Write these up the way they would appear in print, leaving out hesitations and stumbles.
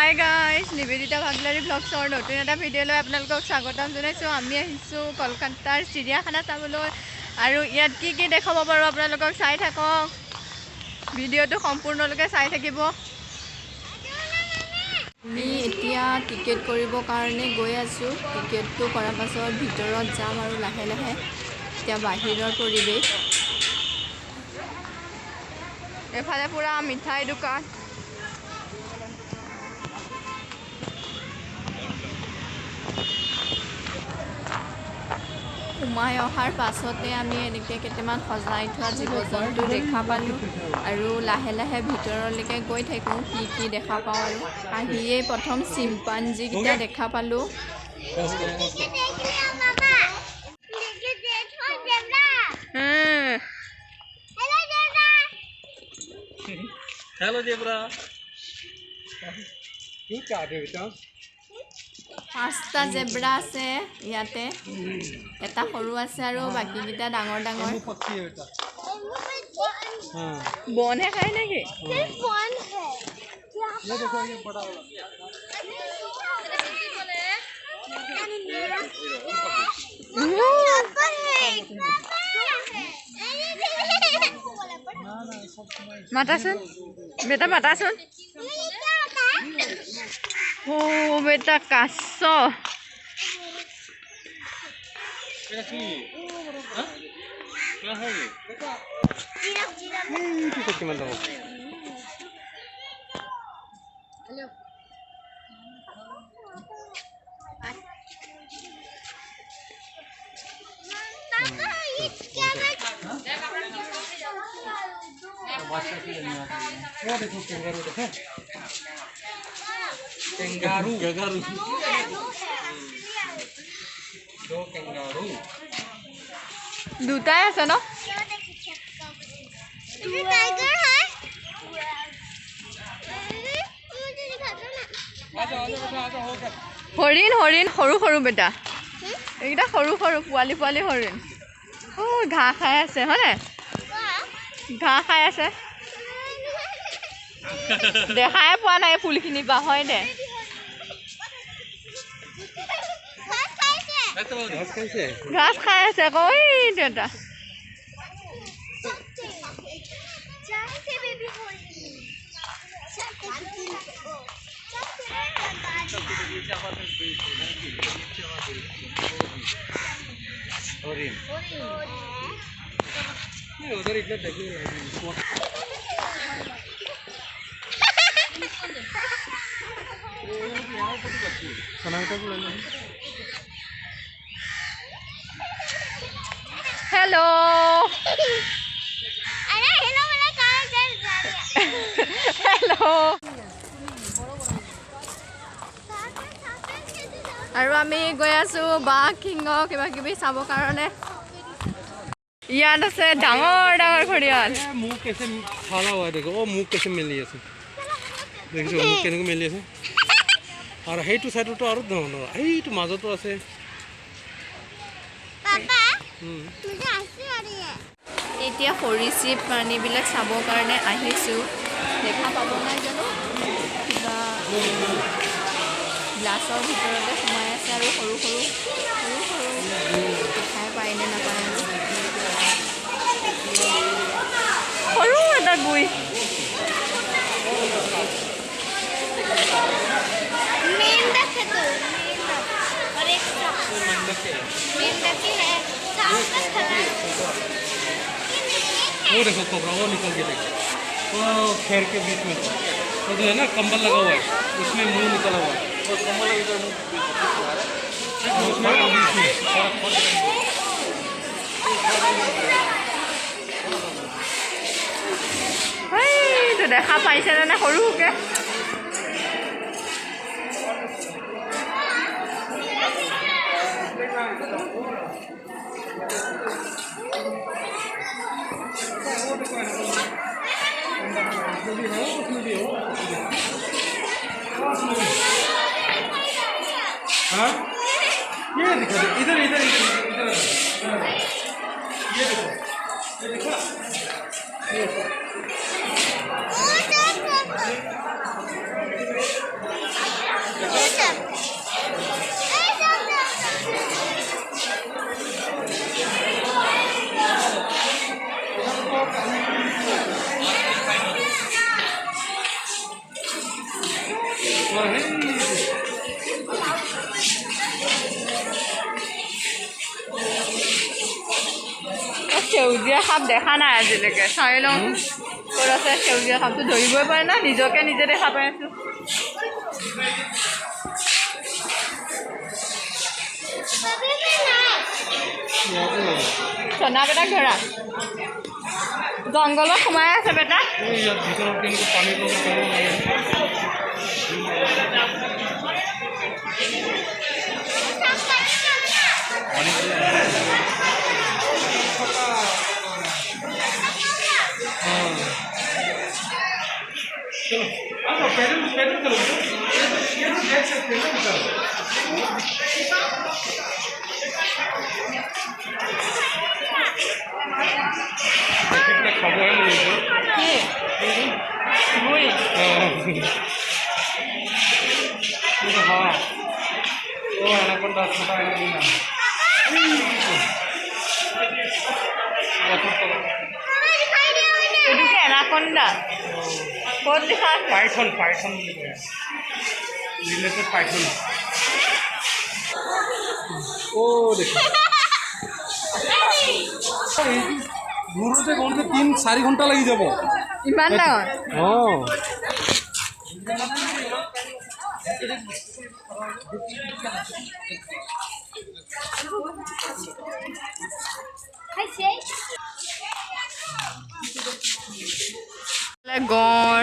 Hi guys, Nivedita ভাগলাৰী ব্লগছৰ নতুন এটা ভিডিঅ'লৈ আপোনালোকক স্বাগতম জনাইছোঁ। আমি আহিছোঁ কলকাতাৰ চিৰিয়াখানা চাবলৈ আৰু ইয়াত কি কি দেখাব পাৰোঁ আপোনালোকক চাই থাকক, ভিডিঅ'টো সম্পূৰ্ণলৈকে চাই থাকিব। আমি এতিয়া টিকেট কৰিবৰ কাৰণে গৈ আছোঁ। টিকেটটো কৰাৰ পাছত ভিতৰত যাম আৰু লাহে লাহে এতিয়া বাহিৰৰ পৰিৱেশ। এফালে পূৰা মিঠাই দোকান। সোমাই অহাৰ পাছতে আমি এনেকৈ কেইটামান সজাই থোৱা জীৱ জন্তু দেখা পালোঁ আৰু লাহে লাহে ভিতৰলৈকে গৈ থাকোঁ, কি কি দেখা পাওঁ। আৰু আহিয়েই প্ৰথম চিম্পাঞ্জীকেইটা দেখা পালোঁ। পাঁচটা জেব্ৰা আছে ইয়াতে, এটা সৰু আছে আৰু বাকীকেইটা ডাঙৰ ডাঙৰ। বনহে খায় নেকি? মাতাচোন বেটা, মাতাচোন। ও বেটা, কাছ। দুটাই আছে ন? হৰিণ হৰিণ সৰু সৰু বেটা, এইকেইটা সৰু সৰু পোৱালি পোৱালি হৰিণ। ঘাঁহ খাই আছে হয়নে? ঘাঁহ খাই আছে, দেখাই পোৱা নাই ফুলখিনি পৰা হয় দে। ঘাঁহ খাই আছে আকৌ এইটো এটা। Hello hello. আৰু আমি গৈ আছোঁ বাঘ সিংহ কিবা কিবি চাবৰ কাৰণে। ইয়াত আছে ডাঙৰ ডাঙৰ ঘৰিয়াল। মুখ কেছে ফালা हुआ है, देखो वो मुख कैसे मिली है, देखिছো মুখ কেনেকৈ মিলি আছে। আৰু সেইটো সাইডটো আৰু ধৰণৰ এইটো মাজতো আছে। এতিয়া সৰীসৃপ প্ৰাণীবিলাক চাবৰ কাৰণে আহিছোঁ। দেখা পাব নাই জানো, কিবা গ্লাছৰ ভিতৰতে সোমাই আছে আৰু সৰু সৰু সৰু সৰু দেখাই পায়নে নাপায় আৰু সৰু এটা গুই। वो देखो कोबरा, वो निकल के देखो, वो खैर के बीच में वो जो है ना कंबल लगा हुआ है, उसमें मुंह निकला हुआ है। वो कंबल इधर मुंह उसमें तो দেখা পাইছে নে সৰুকে? हाँ ये दिखा दे, इधर इधर इधर ये देखो, ये देखा, ये সেউজীয়া সাপ দেখা নাই আজিলৈকে চাই লওঁ ক'ত আছে সেউজীয়া সাপটো ধৰিবই পাৰে না নিজকে নিজে দেখা পাই আছোঁ সোনা বেটাক ধৰা জংঘলত সোমাই আছে বেটা एनाकोंडा कौन लिखा है पाइथन पाइथन रिलेटेड पाइथन ओ देखो घूरते घूरते 3-4 घंटा लगी যাব ইমান ডাঙৰ गौर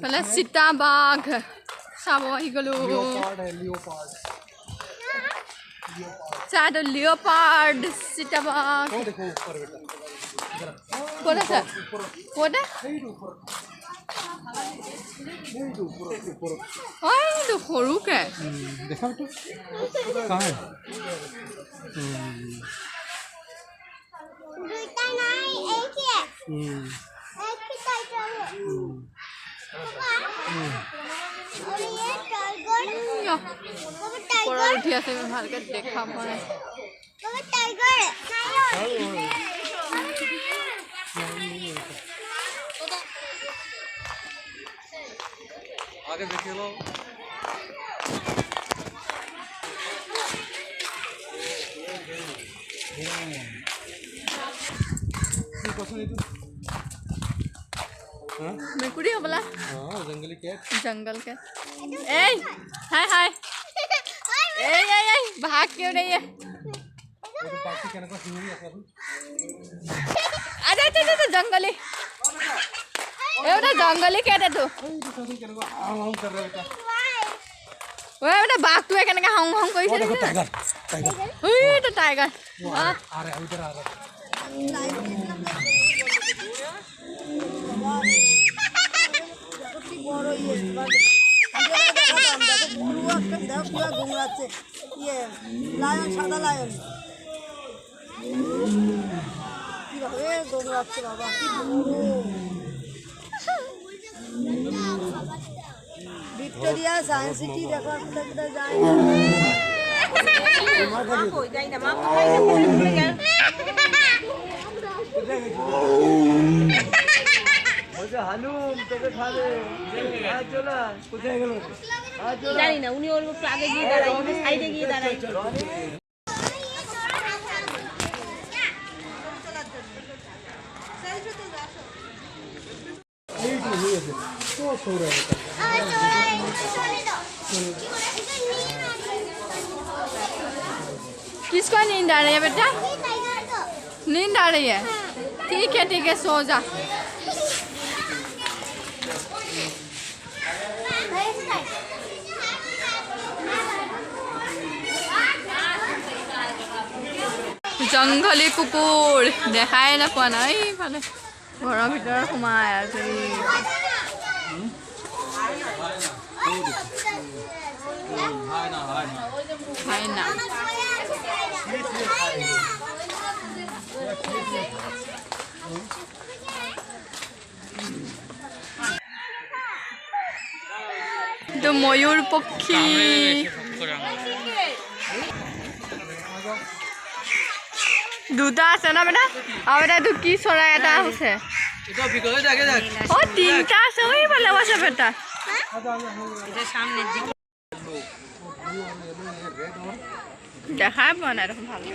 पहले सीता बाघ सब वही गलो लियोपार्ड सीता बाघ कौन है कौन है तो सरू के देखा तो कहाँ है उठी আছে ভালকে দেখা পায় आगे देखिए लो मेकुरी हो बोला जंगली कैट जंगल कैट ए हाय हाय ए ए भाग क्यों रही है अरे तो जंगली जंगली कैट है तू बेटा बाघ तू केनेके हाउ हाउ कइसे देखो टाइगर टाइगर ओय तो टाइगर अरे इधर आ रहा বড় ইয়ে দেখো পুরো একটা দেখো পুরো ঘুমরাচ্ছে ইয়ে লায়ন সাদা লায়ন কি ভাবে ঘুমরাচ্ছে বাবা কি বড় ভিক্টোরিয়া সায়েন্স সিটি দেখো একটা যায় কই যাই না মা কোথায় গেল হানুম তোকে খাবে আজ চলা কোথায় গেল জানি না উনি ওর আগে গিয়ে দাঁড়াই আমি সাইডে গিয়ে দাঁড়াই किसको नींद आ रही है बेटा नींद आ रही है ठीक है सो जा जंगली कुकुर देखाई नपा ना इफाले घर भर सोमाय आछे हाय ना तो मयूर पक्षी দুটা আছে না বেটা আৰু এটা কি চৰাই এটা আছে এটা বিকলে জাগে যাক ও তিনটা আছে ওই বলে আছে বেটা এটা সামনের দিকে দেখাই পোৱা নাই দেখোন ভালো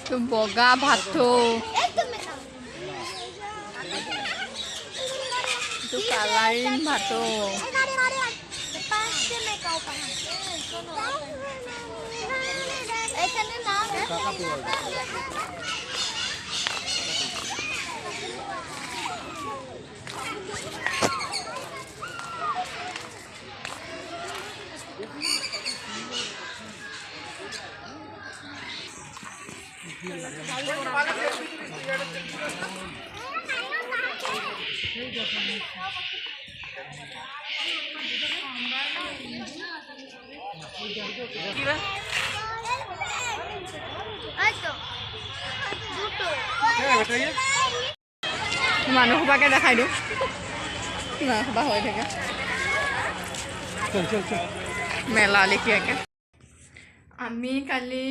তো বগা ভাতো তো কালারিং ভাতো মানুহ সোপাকে দেখাই দিওঁ মানুহ সোপা হৈ থাকে মেলা লেখীয়াকৈ আমি কালি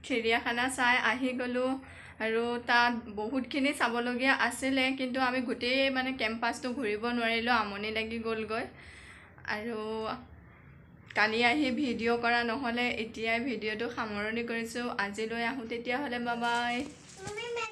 চিৰিয়াখানা চাই আহি গ'লোঁ আৰু তাত বহুতখিনি চাবলগীয়া আছিলে কিন্তু আমি গোটেই মানে কেম্পাছটো ঘূৰিব নোৱাৰিলোঁ আমনি লাগি গ'লগৈ আৰু কালি আহি ভিডিঅ' কৰা নহ'লে এতিয়াই ভিডিঅ'টো সামৰণি কৰিছোঁ আজিলৈ আহোঁ তেতিয়াহ'লে বাই বাই